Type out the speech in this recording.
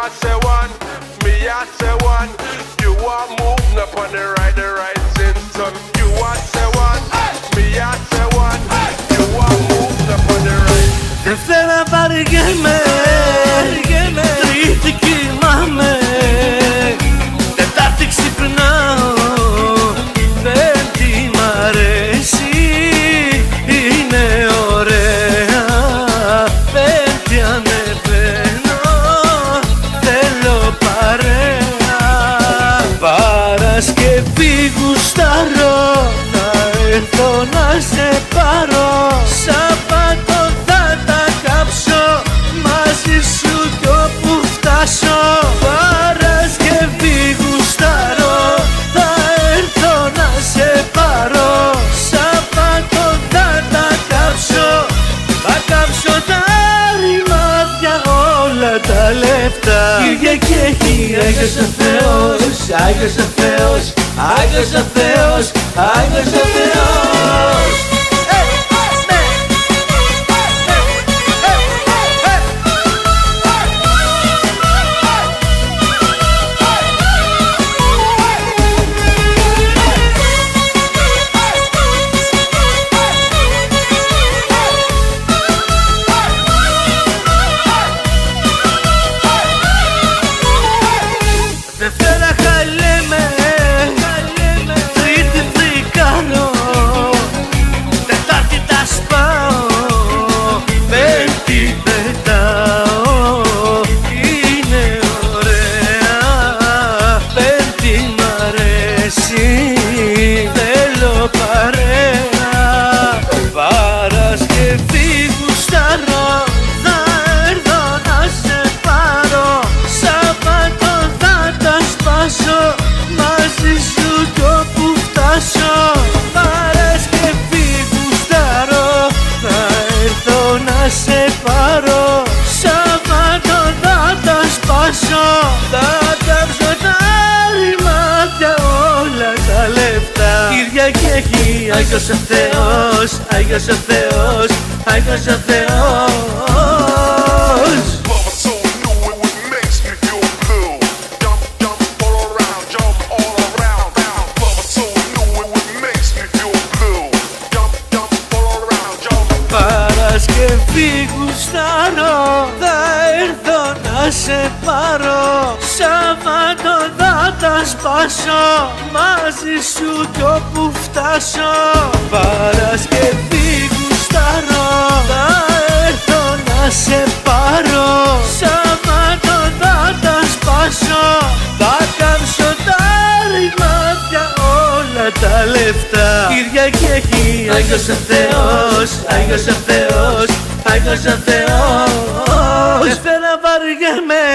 are say one, me I say one. You are moving up on the right symptom. You are say one, me I say one. You are moving up on the right. Δευτέρα βαριέμαι, Τρίτη κοιμάμαι, Τετάρτη ξυπνάω, Πέμπτη μ' αρέσει, είναι ωραία, Πέμπτη ανεβαίνω, θέλω παρέα. Παρασκευή γουστάρω, θα έρθω να σε πάρω, Σαββάτο θα τα κάψω, μαζί σου κι όπου φτάσω. Παρασκευή γουστάρω, θα έρθω να σε πάρω, Σαββάτο θα τα κάψω, θα κάψω τα ρημάδια, όλα τα λεφτά. Κυριακή έχει, Άγιος ο Θεός, Άγιος ο Θεός, Άγιος ο Θεός, Άγιος ο Θεός. Δευτέρα χαλέμε, Τρίτη φρικάρω, Τετάρτη τα σπάω, Πέμπτη πετάω, είναι ωραία, Πέμπτη μ' αρέσει, θέλω παρέα. Παρασκευή γουστάρω, θα έρθω να σε πάρω, Σαββάτο θα τα σπάσω, μαζί σου κι όπου φτάσω. Παρασκευή γουστάρω, θα έρθω να σε πάρω, Σαββάτο θα τα σπάσω, θα κάψω τα ρημάδια, όλα τα λεφτά. Κυριακή έχει, Άγιος ο Θεός, Άγιος ο Θεός, Άγιος ο Θεός. Love is so new, it makes me feel blue. Jump, jump all around, jump all around. Love is so new, it makes me feel blue. Jump, jump all around, jump. Παρασκευή γουστάρω, θα έρθω να σε πάρω, Σαββάτο θα τα σπάσω, μαζί σου κι όπου φτάσω. Παρασκευή γουστάρω, θα έρθω να σε πάρω, Σαββάτο θα τα σπάσω, θα κάψω τα ρημάδια, όλα τα λεφτά. Κυριακή έχει, Άγιος ο Θεός, Άγιος ο Θεός, Άγιος ο Θεός. Δευτέρα βαριέμαι,